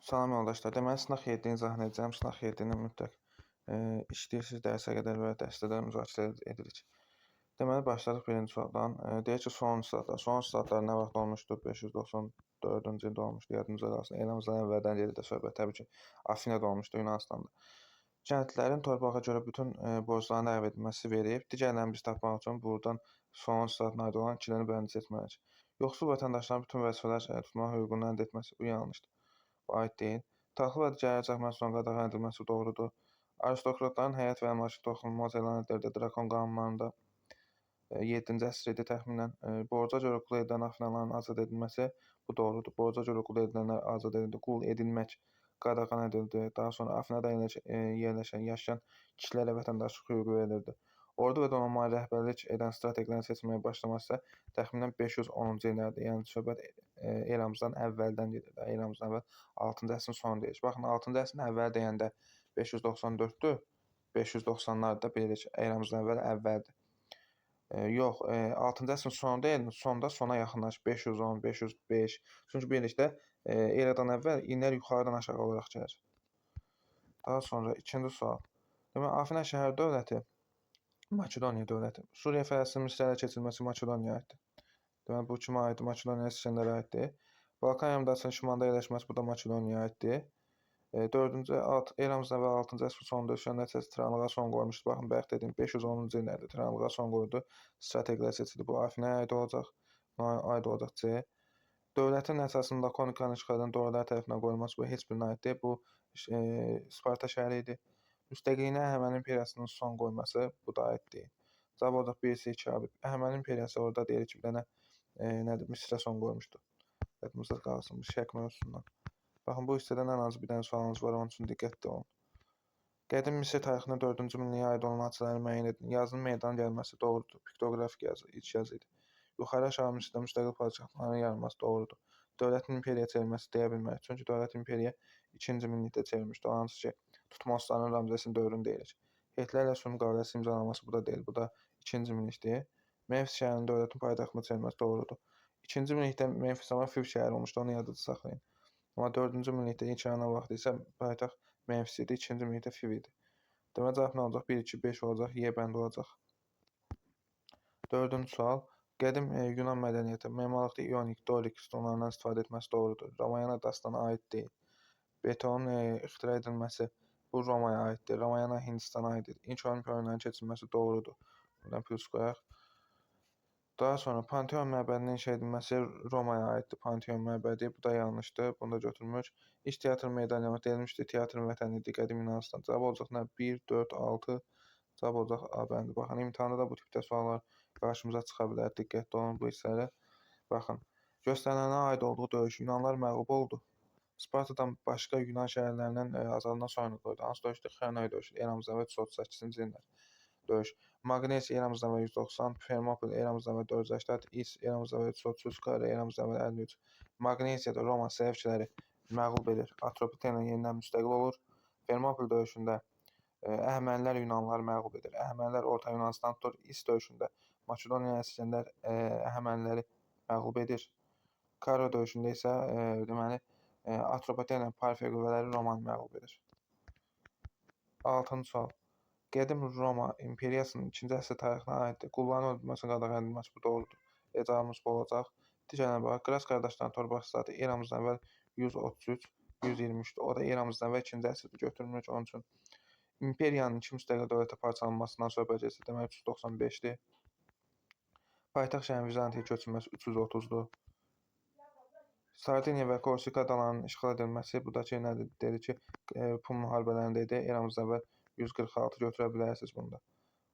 Salam yoldaşlar. Deməli, sınaq xeyirliyini izah edəcəm. Sınaq xeyirliyini mütləq işləyirsiniz dərsə qədər və dərsdə müzakirə edirik. Deməli, başladıq birinci sualdan. Deyək ki, sonuncu saatlar. Sonuncu saatlar nə vaxt olmuşdu? 594-cü ildə olmuşdu. Yadınızda qalsın. Eramızdan əvvəldən gedir söhbət. Təbii ki, Afinada olmuşdu, Yunanıstanda. Kəndlilərin torpağa görə bütün borclarını ləğv edilməsi verib. Digərlərini biz tapmaq üçün buradan sonuncu saatına aid olan ikilərini bəyanat etməliyik. Yoxsul vətəndaşların bütün vəzifələr tutmaq hüququnu əldə etməsi bu yanlışdır. Aid deyil. Taxıl və digər ərzaq məhsullarının qadağan edilməsi doğrudur. Aristokratların həyat və əmlakı toxunulmaz elan edilirdi. Drakon qanunlarında 7-ci əsr idi təxminən. Borca görə qul edilən afinaların azad edilməsi bu doğrudur. Borca görə qul edilənlər azad edildi. Qul edilmək qadağan edildi. Daha sonra Afinada yerləşən, yaşayan kişilərə vətəndaşlıq hüququ verilirdi. Ordu və donanmanın rəhbərlik edən strateqlərin seçilməyə başlaması isə təxminən 510-cu illərdə, yəni söhbət eramızdan əvvəldən gedir. Eramızdan əvvəl 6-cı əsrin sonu deyirik. Baxın, 6-cı əsrin əvvəl deyəndə 594-dür, 590-larda bilirik, eramızdan əvvəldir. Yox, 6-cı əsrin sonu deyil, sonda sona yaxınlaşır. 510, 505. Çünki birlikdə eradan əvvəl illər yuxarıdan aşağı olaraq gəlir. Daha sonra ikinci sual. Deməli, Afina şəhər dövləti Makedoniya dövləti. Suriya, Fələstin, Misrə ələ keçirilməsi Makedoniyaya aiddir. Deməli, bu kimə aiddir? Makedoniya seçənlərə aiddir. Balkan yarımadasının şimalda yerləşməsi bu da Makedoniyaya aiddir. Eramızdan əvvəl 6-cı əsrin sonunda üsyan nəticəsində tiranlığa son qoymuşdu. Baxın, bayaq dediyim 510-cu illərdə tiranlığa son qoydu. Strateqlər seçildi. Bu Afinaya aid olacaq. Aid olacaq C. Dövlətin əsasında Lakonikanın işğal edən dövrlər tərəfindən qoyulması bu heç birinə aid deyil. Bu Sparta şəhəri idi. Müstəqilliyinə Əhəməni imperiyasının son qoyması bu da aid deyil. Cavab olacaq 1-2 abi. Əhəməni imperiyası orada deyir ki, bir dənə nədir, Misrə son qoymuşdu. Yadımızda qalsın bu şək mövzusundan. Baxın, bu hissədən ən az bir dənə sualınız var, onun üçün diqqətli olun. Qədim Misir tarixində 4-cü minilliyə aid olan hadisələri müəyyən edin. Yazının meydana gəlməsi doğrudur. Piktoqrafik yazı, ilk yazı idi. Yuxarı aşağı Misirdə müstəqil padşahların yaranması doğrudur. Dövlətin imperiyaya çevrilməsi deyə bilmərik. Çünki dövlət imperiya 2-ci minillikdə çevrilmişdi. O hansı ki, Tutmosların Ramzesin dövrünü deyirik. Hitlerlə sülh müqaviləsi imzalanması bu da deyil. Bu da 2-ci minillikdir. Memfis şəhərinin dövlətin paytaxtına çevrilməsi doğrudur. 2-ci minillikdə Memfis amma Fiv şəhəri olmuşdu. Onu yadda saxlayın. Amma 4-cü minillikdə ilk yaranan vaxtı isə paytaxt Memfis idi. 2-ci minillikdə Fiv idi. Deməli, cavab nə olacaq? 1, 2, 5 olacaq. Y bəndi olacaq. 4-cü sual. Qədim Yunan mədəniyyəti, memarlıqda ionik, dorik sütunlarından istifadə etməsi doğrudur. Ramayana dastana aid deyil. Betonun ixtira edilməsi bu Romaya aiddir. Ramayana Hindistana aiddir. İlk olimpiya oyunlarının keçirilməsi doğrudur. Buradan plus qoyaq. Daha sonra Panteon məbədinin inşa edilməsi Romaya aiddir. Panteon məbədi, bu da yanlışdır. Bunu da götürmürük. İlk teatr meydanı deyilmişdi. Teatrın vətəni idi qədim Yunanıstan. Cavab olacaq nə? 1, 4, 6. Cavab olacaq A bəndi. Baxın, imtahanda da bu tipdə suallar qarşımıza çıxa bilər. Diqqətli olun bu hissələrə. Baxın, göstərilənə aid olduğu döyüş Yunanlar məğlub oldu. Spartadan başqa Yunan şəhərlərindən azadlıqdan sonra qoydu. Hansı döyüşdür? Xəyanay döyüşü. Eramızdan əvvəl 338-ci illər. Döyüş. Magnesiya eramızdan əvvəl 190, Fermopil eramızdan əvvəl 480, İs eramızdan əvvəl 333, Kara eramızdan əvvəl 53. Magnesiyada Roma Selevkiləri məğlub edir. Atropatena yenidən müstəqil olur. Fermopil döyüşündə Əhəmənilər Yunanlıları məğlub edir. Əhəmənilər Orta Yunanıstan tutur. İs döyüşündə Makedoniya əsgərlər Əhəməniləri məğlub edir. Kara döyüşündə isə deməli Atropatena Parfiya qüvvələri Romanı məğlub edir. 6-cı sual. Qədim Roma imperiyasının 2-ci əsr tarixinə aiddir. Qulların öldürülməsinin qadağan edilməsi bu doğrudur. Cavabımız bu olacaq. Digərinə bax, Qras qardaşların torpaq islahatı eramızdan əvvəl 133, 123-dür. O da eramızdan əvvəl 2-ci əsrdə götürülmür. Onun üçün imperiyanın 2 müstəqil dövlətə parçalanmasından söhbət gedir. Demək 395-dir. Paytaxt şəhərin Vizantiyaya köçürülməsi 330-dur. Sardiniya və Korsika adalarının işğal edilməsi, bu da ki, nədir? Dedi ki, Pun müharibələrində idi. Eramızdan əvvəl 146 götürə bilərsiniz bunda.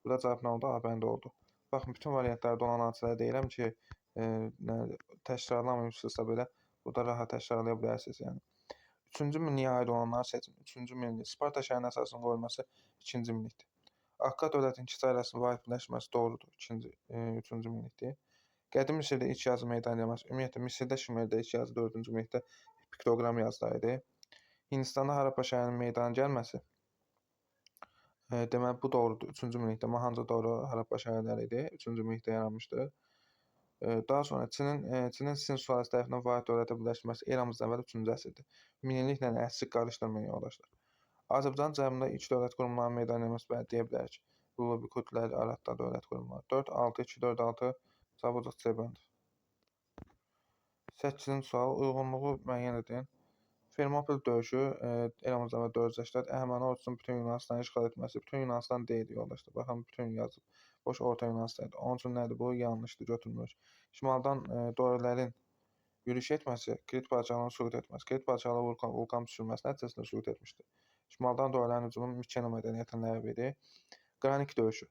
Burada cavab nə oldu? A bəndə oldu. Baxın, bütün variantlarda olan hadisələr deyirəm ki, təkrarlamırsınızsa belə, burada rahat təkrarlaya bilərsiniz. Yəni 3-cü minilliyə aid olanları seçin. 3-cü minillik. Sparta şəhərinin əsasının qoyulması 2-ci minillikdir. Akkad dövlətinin iki çayrasının vahidləşməsi doğrudur. 3-cü minillikdir. Qədim Misirdə ilk yazı meydana gəlməsi. Ümumiyyətlə, Misirdə Şimerdə ilk yazı 4-cü minillikdə piktoqram yazıları idi. Hindistanda Harappa şəhərinin meydana gəlməsi. Deməli, bu doğrudur. 3-cü minillikdə Mohenjo-daro Harappa şəhərləri idi. 3-cü minillikdə yaranmışdı. Daha sonra Çinin Sin sülaləsi tərəfindən vahid dövlətə birləşməsi eramızdan əvvəl 3-cü əsrdir. Minilliklə əsri qarışdırmayın yoldaşlar. Azərbaycan cəmində ilk dövlət qurumlarının meydana gəlməsi deyə bilərik ki, Lullubī Kudlər, Aratda dövlət qurumları. 4-6-2-4-6 cavabı C bəndi. 8-ci sual uyğunluğu müəyyən edin. Fermopil döyüşü eramızdan əvvəl 4-cü əsrdə Əhəməni ordusunun bütün Yunanistanı işğal etməsi. Bütün Yunanistan deyildi yoldaşlar. Baxın bütün yazıb. Boş orta Yunanistan. Onun üçün nədir bu? Yanlışdır, götürmürük. Şimaldan Dorelerin yürüş etməsi, Krit padşahının süqut etməsi, Krit padşahı vulkan düşürməsi nəticəsində süqut etmişdir. Şimaldan Dorelerin hücumu Mikena mədəniyyətinin ləğvidir. Qranik döyüşü.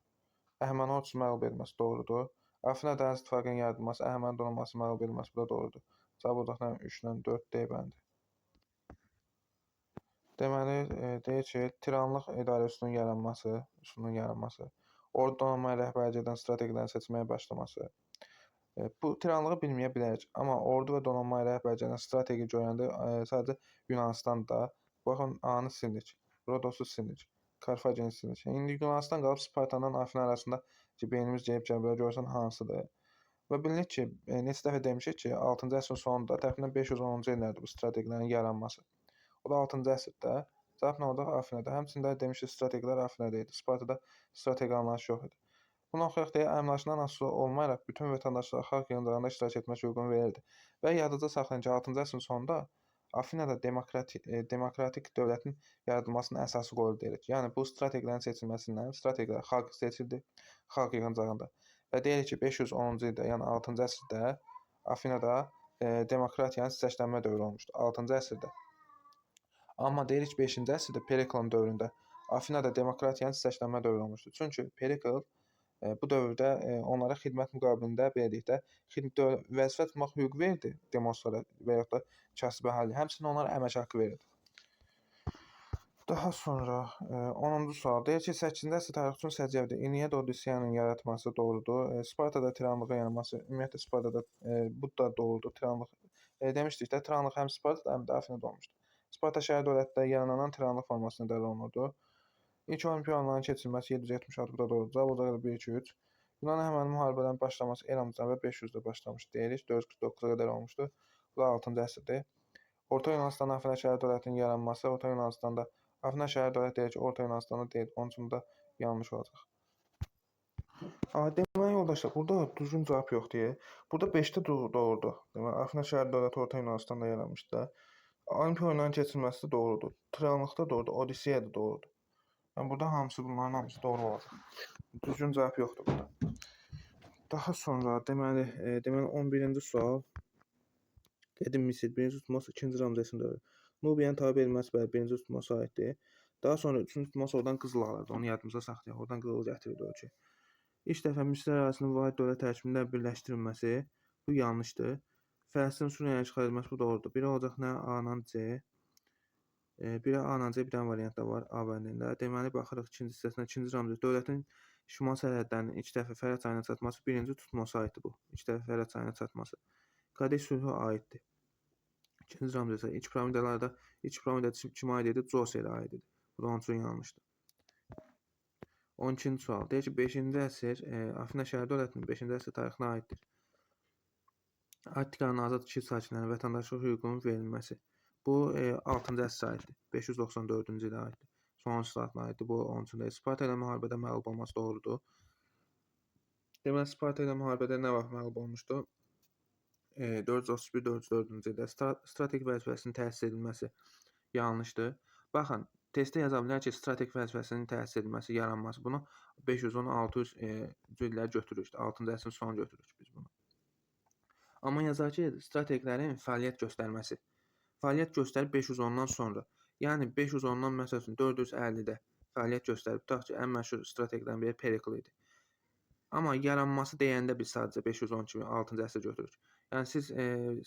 Əhəməni ordusu məğlub edilməsi doğrudur. Afina dəniz ittifaqının yaradılması, Əhəməni donanması məğlub edilməsi bu da doğrudur. Cavab odaqdan 3-dən 4 D bəndi. Deməli, deyir ki, tiranlıq idarə üsulunun yaranması, ordu donanmaya rəhbərlik edən strategilərin seçməyə başlaması. Bu tiranlığı bilməyə bilərik, amma ordu və donanmaya rəhbərlik edən strategi görəndə sadəcə Yunanistanda, baxın, A-nı sildik, Rodosu sildik, Karfageni sildik. İndi Yunanistan qalıb Spartandan Afina arasında ki, beynimiz gəlib gəlbələ görsən hansıdır. Və bilinir ki, neçə dəfə demişik ki, 6-cı əsrin sonunda təxminən 510-cu illərdir bu strategilərin yaranması. O da 6-cı əsrdə, cavab nə oldu? Afinada. Həmçində demişik, strategilər Afinada idi. Spartada strateji anlayış yox idi. Bunu oxuyaq deyə əmlakından asılı olmayaraq bütün vətəndaşlara xalq yığıncağında iştirak etmək hüququnu verirdi. Və yadınızda saxlayın ki, 6-cı əsrin sonunda Afinada demokratik dövlətin yaradılmasının əsası qoyuldu. Yəni bu strategilərin seçilməsindən strategilər xalq seçildi, xalq yığıncağında. Və deyirik ki, 510-cu ildə, yəni 6-cı əsrdə Afinada demokratiyanın sistəçlənmə dövrü olmuşdu. 6-cı əsrdə. Amma deyirik 5-ci əsrdə Periklon dövründə Afinada demokratiyanın sistəçlənmə dövrü olmuşdu. Çünki Perikl bu dövrdə onlara xidmət müqabilində belə deyək də, vəzifə tutmaq hüququ verdi demoslara və yaxud da kasıb əhali. Həmçinin onlara əmək haqqı verirdi. Daha sonra 10-cu sual. Deyir ki, 8-ci əsr tarixi üçün səciyyəvdir. İniyə Odisseyanın yaratması doğrudur. Spartada tiranlığın yaranması, ümumiyyətlə Spartada bu da doğrudur. Tiranlıq demişdik də, tiranlıq həm Spartada, həm də Afinada olmuşdu. Sparta şəhər dövlətdə yaranan tiranlıq formasına dələ olunurdu. İlk olimpiya oyunlarının keçirilməsi 776 burada doğrudur. Cavab olacaq 1-2-3. Yunan Əhəməni müharibələrin başlaması eramızdan və 500-də başlamışdı deyirik. 449-a qədər olmuşdu. Bu da 6-cı əsrdir. Orta Yunanistanın Afina şəhər dövlətinin yaranması, Orta Yunanistanda Afina şəhər dövlət deyir ki, Orta Yunanistanda deyil. Onun üçün da yanlış olacaq. Deməli yoldaşlar, burada düzgün cavab yoxdur. Burada 5-də doğrudur. Deməli Afina şəhər dövləti Orta Yunanistanda yaranmışdı da. Olimpiya oyunlarının keçirilməsi də doğrudur. Tiranlıqda doğrudur. Odisseya da doğrudur. Yəni burada bunların hamısı doğru olacaq. Düzgün cavab yoxdur burada. Daha sonra deməli 11-ci sual. Qədim Misir 1-ci Tutmos 2-ci Ramzesin dövrü. Nubiyanın tabe edilməsi 1-ci Tutmosa aiddir. Daha sonra 3-cü Tutmos oradan qızıl alırdı. Onu yadımıza saxlayaq. Oradan qızıl gətirirdi ölkə. İlk dəfə Misir ərazisinin vahid dövlət tərkibində birləşdirilməsi bu yanlışdır. Fələstin Suriyaya işğal edilməsi bu doğrudur. Biri olacaq nə? A-dan C. Biri A-dan C, bir dənə variant da var A bəndində. Deməli, baxırıq ikinci hissəsinə, 2-ci Ramzes. Dövlətin şimal sərhədlərinin ilk dəfə Fərəd çayına çatması 1-ci Tutmosa aiddir bu. İlk dəfə Fərəd çayına çatması. Qadeş sülhü aiddir. 2-ci Ramzesə. İlk piramida kimə aid idi? Coserə aid idi. Bu da onun üçün yanlışdır. 12-ci sual. Deyir ki, 5-ci əsr Afina şəhər dövlətinin 5-ci əsr tarixinə aiddir. Attikanın azad kişi sakinlərinin vətəndaşlıq hüququnun verilməsi. Bu 6-cı əsrə aiddir. 594-cü ilə aiddir. Sonuncu saatına aiddir. Bu onun üçün də Sparta ilə müharibədə məğlub olması doğrudur. Deməli, Sparta ilə müharibədə nə vaxt məğlub olmuşdu? 431-404-cü ildə strateji vəzifəsinin təsis edilməsi yanlışdır. Baxın, testdə yaza bilər ki, strateji vəzifəsinin təsis edilməsi, yaranması. Bunu 510-600 illər götürürük. 6-cı əsrin sonu götürürük biz bunu. Amma yazar ki, strategilərin fəaliyyət göstərməsi. Fəaliyyət göstərib 510-dan sonra. Yəni 510-dan məsəl üçün 450-də fəaliyyət göstərib. Tutaq ki, ən məşhur strategidən biri Perikl idi. Amma yaranması deyəndə biz sadəcə 510 kimi 6-cı əsr götürürük. Yəni siz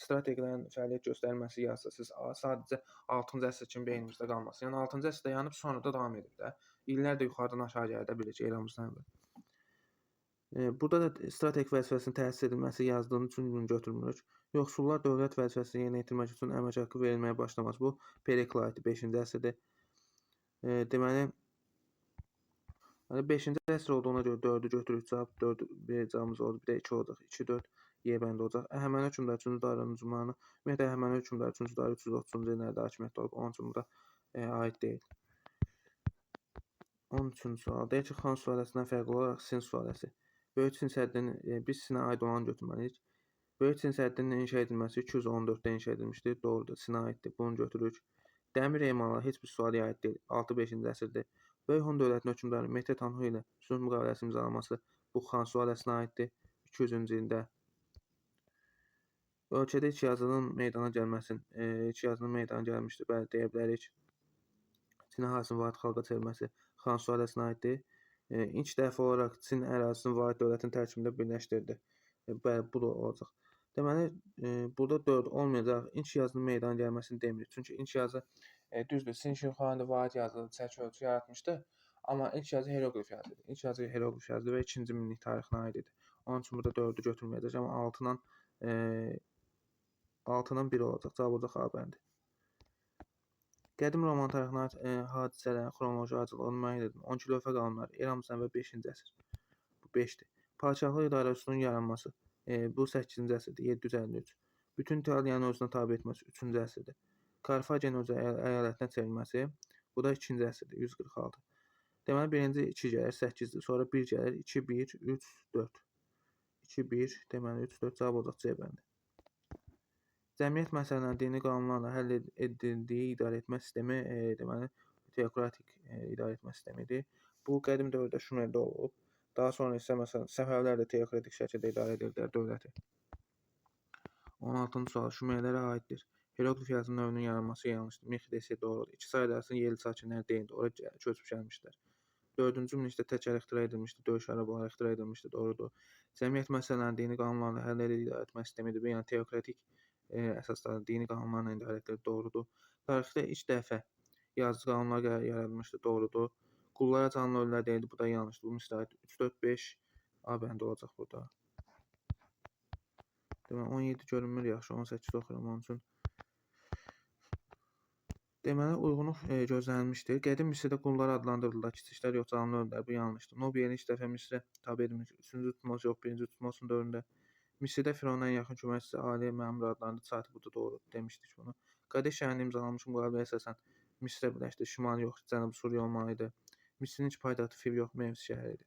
strategilərin fəaliyyət göstərməsi yazsa, siz sadəcə 6-cı əsr kimi beynimizdə qalmaz. Yəni 6-cı əsrdə yanıb sonra da davam edib də. İllər də yuxarıdan aşağı gələ də bilir ki, eramızdan əvvəl. Burada da strateji vəzifəsinin təsis edilməsi yazdığını üçün bunu götürmürük. Yoxsullar dövlət vəzifəsini yerinə yetirmək üçün əmək haqqı verilməyə başlaması. Bu Periklə aiddir, 5-ci əsrdir. Deməli 5-ci əsr olduğuna görə 4-ü götürürük, cavab 4, bir cavabımız oldu, bir də 2 olacaq. 2, 4, Y bəndi olacaq. Əhəməni hökmdar 3-cü dairənin hücumlarına ümumiyyətlə əhəməni hökmdar 3-cü dairə 330-cu illərdə hakimiyyətdə olub. Onun üçün burada aid deyil. 13-cü sual. Deyək ki, Xan sülaləsindən fərqli olaraq Sin sülaləsi. Böyük Çin səddinin biz Sinə aid olanı götürməliyik. Böyük Çin səddinin inşa edilməsi 214-də inşa edilmişdir. Doğrudur, Sinə aiddir. Bunu götürürük. Dəmir emalı heç bir sülaləyə aid deyil. 6-5-ci əsrdir. Böyük Hun dövlətinin hökmdarı Mehdi Tanhu ilə sülh müqaviləsi imzalaması bu Xan sülaləsinə aiddir. 200-cü ildə. Ölkədə iki yazının meydana gəlmişdir. Bəli, deyə bilərik. Çin ərazisinin vahid xalqa çevrilməsi Xan sülaləsinə aiddir. İlk dəfə olaraq Çin ərazisini vahid dövlətin tərkibində birləşdirdi. Bəli, bu da olacaq. Deməli, burada 4 olmayacaq. İlk yazının meydana gəlməsini demirik. Çünki ilk yazı düzdür, Çin Şirxanında vahid yazılı çəki ölçü yaratmışdı. Amma ilk yazı heroqlif yazıdır. İlk yazı heroqlif yazıdır və 2-ci minillik tarixinə aid idi. Onun üçün burada 4-ü götürməyəcək, amma 6-dan 1 olacaq. Cavab olacaq A bəndi. Qədim Roman tarixinə aid hadisələrin xronoloji acılığını müəyyən edin. 12 lövhə qanunları, eramızdan və 5-ci əsr. Bu 5-dir. Padşahlıq idarəçisinin yaranması. Bu 8-ci əsrdir, 753. Bütün İtaliyanı özünə tabe etməsi 3-cü əsrdir. Karfagen özü əyalətinə çevrilməsi. Bu da 2-ci əsrdir, 146. Deməli, birinci 2 gəlir, 8-dir. Sonra 1 gəlir, 2, 1, 3, 4. 2, 1, deməli 3, 4 cavab olacaq C bəndi. Cəmiyyət məsələlərini dini qanunlarla həll edildiyi idarə etmə sistemi deməli teokratik idarə etmə sistemidir. Bu qədim dövrdə Şumerdə olub. Daha sonra isə məsələn Səfəvilər də teokratik şəkildə idarə edirdilər dövləti. 16-cı sual Şumerlərə aiddir. Heroqlif yazının növünün yaranması yanlışdır. Mexdesi doğrudur. İki sayı arasında yerli sakinlər deyildi. Ora köçüb gəlmişlər. 4-cü minillikdə təkər ixtira edilmişdi. Döyüş arabaları ixtira edilmişdi. Doğrudur. Cəmiyyət məsələlərini dini qanunlarla həll edildiyi idarə etmə sistemidir. Yəni teokratik əsaslarda dini qanunlarla idarə edilir. Doğrudur. Tarixdə ilk dəfə yazıcı qanunlar yaradılmışdı. Doğrudur. Qullara canlı ölülər deyildi. Bu da yanlışdır. Bu misal 3, 4, 5 A bəndi olacaq burada. Deməli 17 görünmür, yaxşı 18 oxuyuram onun üçün. Deməli uyğunluq gözlənilmişdir. Qədim Misirdə qullar adlandırılırlar. Kiçiklər yox, canlı ölülər. Bu yanlışdır. Nubiya ilk dəfə Misrə tabe edilmiş. 3-cü Tutmos yox, 1-ci Tutmosun dövründə. Misirdə Fironun ən yaxın köməkçisi Ali Məmur adlandı. Çatı bu da doğru demişdik bunu. Qadeş şəhərində imzalanmış müqaviləyə əsasən Misrə birləşdi. Şimal yox, Cənub Suriya olmalı idi. Misirin ilk paytaxtı Fiv yox, Memfis şəhəri idi.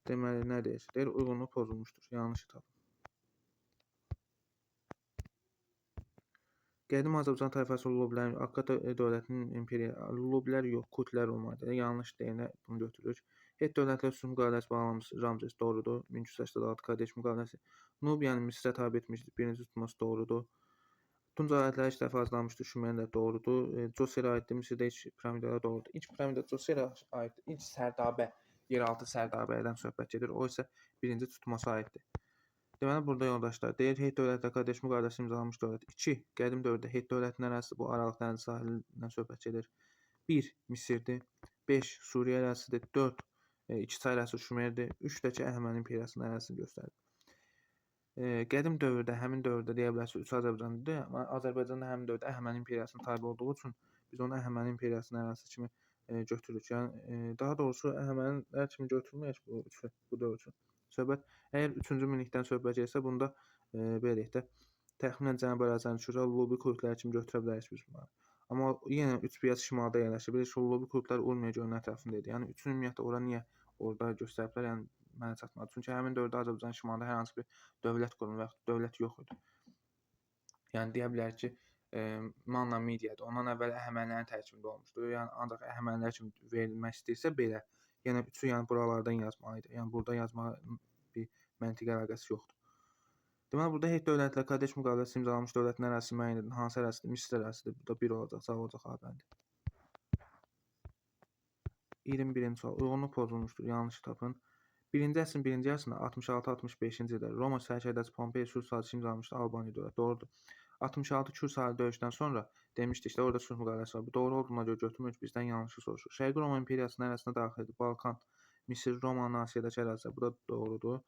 Deməli, nə deyir? Deyir, uyğunluq pozulmuşdur. Yanlışı tapın. Qədim Azərbaycan tayfası Lullubilər, Akkad dövlətinin imperiya, Lullubilər yox, Kutlər olmalıdır. Yanlış deyilən bunu götürürük. Het dövlətlə sülh müqaviləsi bağlanmış Ramzes doğrudur. 1386 Qadeş müqaviləsi. Nubiyanın Misrə tabe etmişdir. 1-ci Tutmos doğrudur. Tunc alətləri ilk dəfə azlanmışdır. Şumerlər doğrudur. Coserə aiddir. Misirdə ilk piramidalar doğrudur. İlk piramida Coserə aiddir. İlk sərdabə, yeraltı sərdabədən söhbət gedir. O isə 1-ci Tutmosa aiddir. Deməli, burada yoldaşlar, deyir, Het dövlətlə Qadeş müqaviləsi imzalanmış dövlət. 2. Qədim dövrdə Het dövlətinin ərazisi, bu Aralıq dənizi sahilindən söhbət gedir. 1. Misirdir. 5. Suriyə ərazisidir. 4. İki çay ərazisi Şumerdir. 3-dəki Əhəməni imperiyasının ərazisini göstərir. Qədim dövrdə, həmin dövrdə deyə bilərsiniz 3 Azərbaycandır. Amma Azərbaycanda həmin dövrdə Əhəməni imperiyasının tabe olduğu üçün biz onu Əhəməni imperiyasının ərazisi kimi götürürük. Yəni daha doğrusu Əhəmənilər kimi götürməyək bu dövr üçün. Söhbət əgər 3-cü minillikdən söhbət getsə, bunda belə deyək də təxminən Cənubi ərazini Şura, Lubi kurtları kimi götürə bilərik biz bunları. Amma yenə 3 biraz şimalda yerləşir. Bilirsiniz, Lubi kurtlar Urmiya gölünün ətrafında idi. Yəni 3-ün ümumiyyətlə ora niyə orada göstəriblər? Yəni mənə çatmadı. Çünki həmin dövrdə Azərbaycan şimalında hər hansı bir dövlət qurumu və yaxud dövlət yox idi. Yəni deyə bilərik ki, Manna Midiyadır. Ondan əvvəl Əhəmənilərin tərkibində olmuşdu. Yəni ancaq Əhəmənilər kimi verilmək istəyirsə belə, yəni 3-ü yəni buralardan yazmalı idi. Yəni burada yazmağa bir məntiqi əlaqəsi yoxdur. Deməli, burada Het dövlətlə Qadeş müqaviləsi imzalanmış dövlətin ərazisi müəyyən edin. Hansı ərazisidir? Misir ərazisidir. Bu da 1 olacaq. Cavab olacaq A bəndi. 21-ci sual. Uyğunluq pozulmuşdur. Yanlışı tapın. 1-ci əsrin 1-ci yarısında 66-65-ci ildə Roma sərkərdəsi Pompey sülh sazişi imzalamışdı Albaniya dövləti. Doğrudur. 66 Kür sahili döyüşdən sonra demişdik ki, orada sülh müqaviləsi var. Bu doğru olduğuna görə götürmürük, bizdən yanlışı soruşur. Şərqi Roma imperiyasının ərazisində daxil edib Balkan, Misir, Romanın Asiyadakı ərazilər. Bu da doğrudur.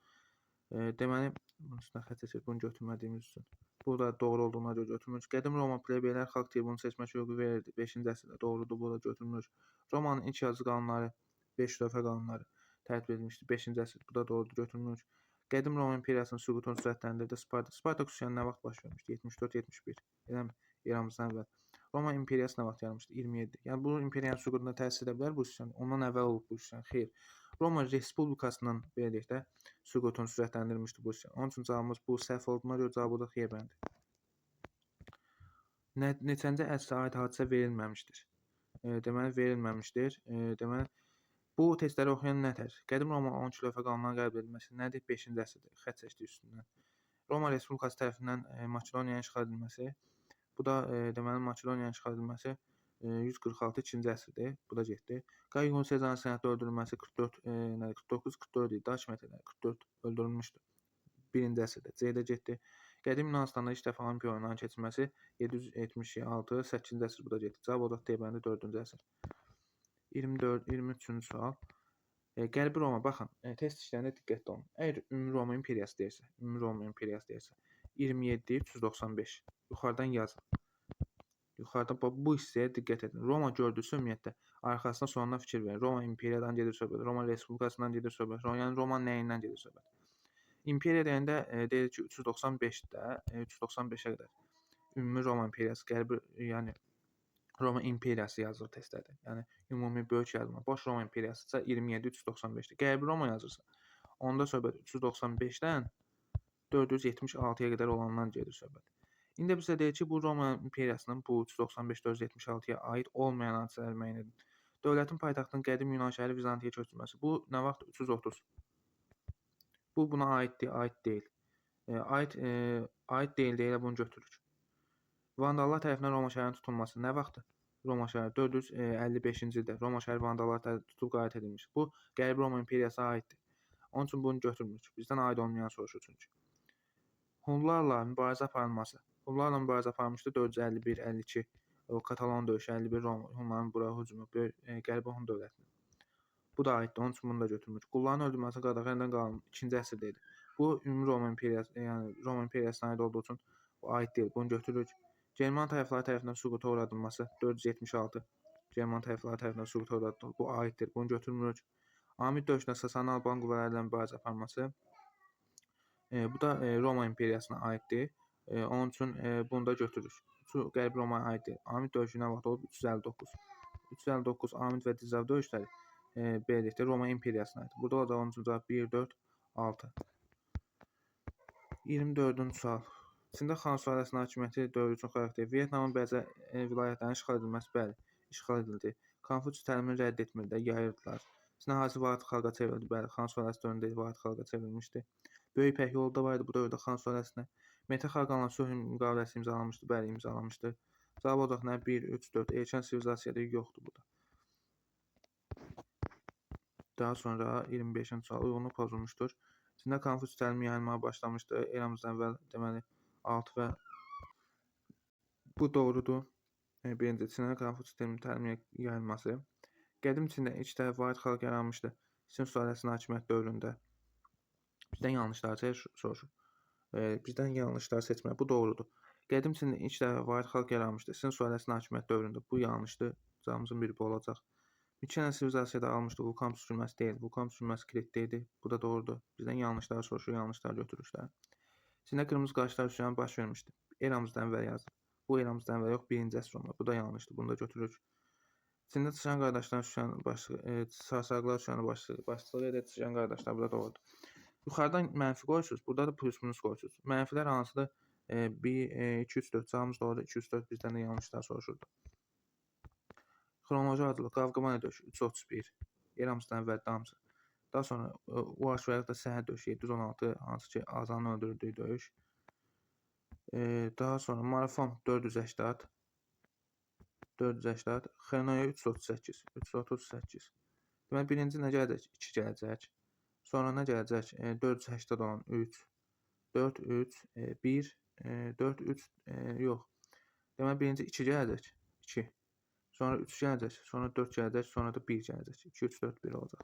Deməli, bunun üstünə xətt çəkir, bunu götürmədiyimiz üçün. Burada doğru olduğuna görə götürmürük. Qədim Roma plebeylər xalq tribunu seçmək hüququ verirdi. 5-ci əsrdə doğrudur, bu da götürmürük. Romanın ilk yazı qanunları, 5 lövhə qanunları tərtib edilmişdi. 5-ci əsr, bu da doğrudur, götürmürük. Qədim Roma imperiyasının süqutunu sürətləndirdi. Spartak üsyanı nə vaxt baş vermişdi? 74-71. Eləmi? Eramızdan əvvəl. Roma imperiyası nə vaxt yaranmışdı? 27. Yəni bu imperiyanın süqutuna təsir edə bilər bu üsyan. Ondan əvvəl olub bu üsyan. Xeyr. Roma Respublikasının belə deyək də süqutunu sürətləndirmişdi bu üsyan. Onun üçün cavabımız bu səhv olduğuna görə cavabı da xeyr bəndi. Neçənci əsrə aid hadisə verilməmişdir? Deməli verilməmişdir. Deməli bu testləri oxuyan nətər? Qədim Roma 12 lövhə qanunlarına qəbul edilməsi nədir? 5-ci əsrdir. Xətt çəkdi üstündən. Roma Respublikası tərəfindən Makedoniyaya işğal edilməsi. Bu da deməli Makedoniyaya işğal edilməsi 146 2-ci əsrdir. Bu da getdi. Qayğun Sezarın sənəddə öldürülməsi 49-44 idi. Hakimiyyət edən 44 öldürülmüşdü. 1-ci əsrdə. C-də getdi. Qədim Yunanıstanda ilk dəfə Olimpiya oyunlarının keçirilməsi 776 8-ci əsr. Bu da getdi. Cavab olaraq D bəndi 4-cü əsr. 23-cü sual. Qərbi Roma, baxın, test işlərində diqqətli olun. Əgər Ümumi Roma imperiyası deyirsə, 27 395. Yuxarıdan yazın. Yuxarıda bu hissəyə diqqət edin. Roma gördüyüsə ümumiyyətlə arxasına sonuna fikir verin. Roma imperiyadan gedir söhbət, Roma Respublikasından gedir söhbət, yəni Roma nəyindən gedir söhbət. İmperiya deyəndə deyir ki 395-də 395-ə qədər Ümumi Roma imperiyası, qərbi, yəni Roma imperiyası yazılır testlərdə. Yəni ümumi böyük yazılma. Boş Roma imperiyası isə 27 395-dir. Qərbi Roma yazırsa, onda söhbət 395-dən 476-ya qədər olandan gedir söhbət. İndi bizə deyir ki, bu Roma imperiyasının bu 395-476-ya aid olmayan hadisələr müəyyən edin. Dövlətin paytaxtının qədim Yunan şəhəri Vizantiya köçürülməsi. Bu nə vaxt? 330. Bu buna aiddir, aid deyil. Aid deyil deyə bunu götürürük. Vandallar tərəfindən Roma şəhərinin tutulması nə vaxtdır? Roma şəhəri 455-ci ildə Roma şəhəri vandallar tərəfindən tutulub qayət edilmiş. Bu Qərbi Roma imperiyasına aiddir. Onun üçün bunu götürmürük. Bizdən aid olmayan soruşur çünki. Hunlarla mübarizə aparılması. Hunlarla mübarizə aparmışdı 451-52. O Katalon döyüşü 51 Hunların bura hücumu Qərbi Hun dövlətinə. Bu da aiddir. Onun üçün bunu da götürmürük. Qulların öldürülməsi qadağandan qalın 2-ci əsrdə idi. Bu Ümumi Roma imperiyası, yəni Roma imperiyasına aid olduğu üçün bu aid deyil. Bunu götürürük. German tayfaları tərəfindən süquta uğradılması 476. German tayfaları tərəfindən süquta uğradılması bu aiddir. Bunu götürmürük. Amid döyüşündə Sasani Alban qüvvələri ilə mübarizə aparması. Bu da Roma imperiyasına aiddir. Onun üçün bunu da götürürük. Qərbi Romaya aiddir. Amid döyüşü nə vaxt olub? 359. 359 Amid və Dizav döyüşləri belə deyək də Roma imperiyasına aiddir. Burada olacaq onun üçün cavab 1, 4, 6. 24-cü sual. Çində Xan sülaləsinin hakimiyyəti dövrü üçün xarakter. Vyetnamın bəzi vilayətlərinin işğal edilməsi, bəli, işğal edildi. Konfutsius təlimini rədd etmirdi, yayırdılar. Çin əhalisi vahid xalqa çevrildi, bəli, Xan sülaləsi dövründə vahid xalqa çevrilmişdi. Böyük İpək yolu da var idi bu dövrdə Xan sülaləsinə. Metex xalqanla sülh müqaviləsi imzalanmışdı, bəli, imzalanmışdı. Cavab olacaq nə? 1, 3, 4. Erkən sivilizasiyada yoxdur bu da. Daha sonra 25-ci sual uyğunluq pozulmuşdur. Çində Konfutsius təlimi yayılmağa başlamışdı. Eramızdan əvvəl deməli 6 və bu doğrudur. Birinci Çində Konfutsius təlimi yayılması. Qədim Çində ilk dəfə vahid xalq yaranmışdı. Çin sülaləsinin hakimiyyət dövründə. Bizdən yanlışlar soruşur. Bizdən yanlışlar seçmək. Bu doğrudur. Qədim Çində ilk dəfə vahid xalq yaranmışdı. Çin sülaləsinin hakimiyyət dövründə. Bu yanlışdır. Cavabımızın biri bu olacaq. Mikena sivilizasiyada almışdı. Vulkan püskürməsi deyil. Vulkan püskürməsi Kritdə idi. Bu da doğrudur. Bizdən yanlışlar soruşur, yanlışlar götürürlər. Çində qırmızı qaşlar üsyanı baş vermişdi. Eramızdan əvvəl yazılır. Bu eramızdan əvvəl yox, 1-ci əsr olmalı. Bu da yanlışdır. Bunu da götürürük. Çində Çişan qardaşların üsyanı Sarsaqlar üsyanı başçılıq edir. Çişan qardaşlar bu da doğrudur. Yuxarıdan mənfi qoyursunuz. Burada da plus minus qoyursunuz. Mənfilər hansıdır? 1, 2, 3, 4. Cavabımız doğrudur. 2, 3, 4 bizdən də yanlışlar soruşurdu. Xronoloji adlı Qavqamaniya döyüşü 331. Eramızdan əvvəl damcı. Daha sonra Uaşvayaqda səhər döyüşü 716, hansı ki Azanı öldürdüyü döyüş. Daha sonra Marafon 480. Xenoya 338. Deməli birinci nə gələcək? 2 gələcək. Sonra nə gələcək? 480 olan 3. 4, 3, 1, 4, 3, yox. Deməli birinci 2 gələcək. 2. Sonra 3 gələcək. Sonra 4 gələcək. Sonra da 1 gələcək. 2, 3, 4, 1 olacaq.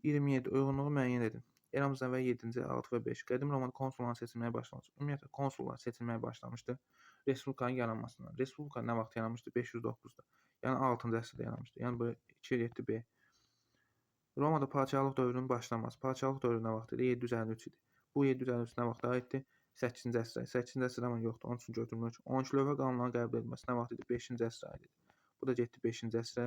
27. Uyğunluğu müəyyən edin. Eramızdan əvvəl 7-ci, 6 və 5. Qədim Romada konsulların seçilməyə başlaması. Ümumiyyətlə konsullar seçilməyə başlamışdı. Respublikanın yaranmasından. Respublika nə vaxt yaranmışdı? 509-da. Yəni 6-cı əsrdə yaranmışdı. Yəni bu 2, 7, B. Romada padşahlıq dövrünün başlaması. Padşahlıq dövrü nə vaxt idi? 753 idi. Bu 753 nə vaxta aiddir? 8-ci əsrə. 8-ci əsrdə amma yoxdur. Onun üçün götürmürük. 12 lövhə qanunlarının qəbul edilməsi nə vaxt idi? 5-ci əsrə aid idi. Bu da getdi 5-ci əsrə.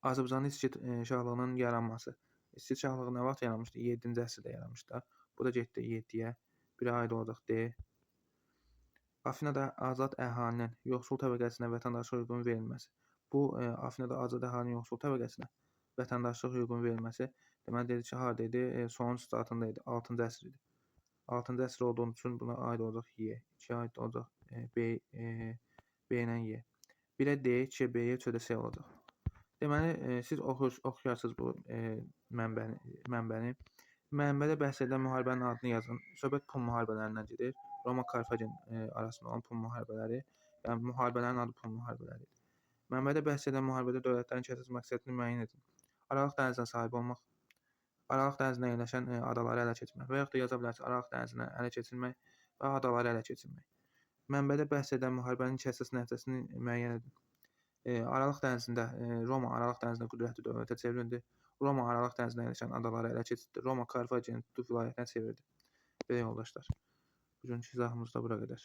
Azərbaycanın İskit şahlığının yaranması. İskit şahlığı nə vaxt yaranmışdı? 7-ci əsrdə yaranmışdı. Bu da getdi 7-yə. Birə aid olacaq D. Afinada azad əhalinin yoxsul təbəqəsinə vətəndaşlıq hüququnun verilməsi. Bu Afinada azad əhalinin yoxsul təbəqəsinə vətəndaşlıq hüququnun verilməsi deməli dedi ki, harda idi? Sonuncu statında idi. 6-cı əsr idi. 6-cı əsr olduğu üçün buna aid olacaq Y. 2-yə aid olacaq B ilə Y. 1-ə D, 2-yə B, 3-ə də C olacaq. Deməli, siz oxuyarsınız bu mənbəni. Mənbədə bəhs edilən müharibənin adını yazın. Söhbət Pun müharibələrindən gedir. Roma-Karfagen arasında olan Pun müharibələri. Yəni, müharibələrin adı Pun müharibələri. Mənbədə bəhs edilən müharibədə dövlətlərin kəsəs məqsədini müəyyən edin. Aralıq dənizinə sahib olmaq, Aralıq dənizində yerləşən adaları ələ keçirmək və yaxud da yaza bilərsiniz, Aralıq dənizinə ələ keçirmək və adaları ələ keçirmək. Mənbədə bəhs edilən müharibənin kəsəs nəticəsini müəyyən edin. Aralıq dənizində Roma Aralıq dənizində qüdrətli dövlətə çevrildi. Roma Aralıq dənizində yerləşən adaları ələ keçirdi. Roma Karfagen Tut vilayətinə çevirdi. Belə yoldaşlar. Bugünkü izahımız da bura qədər.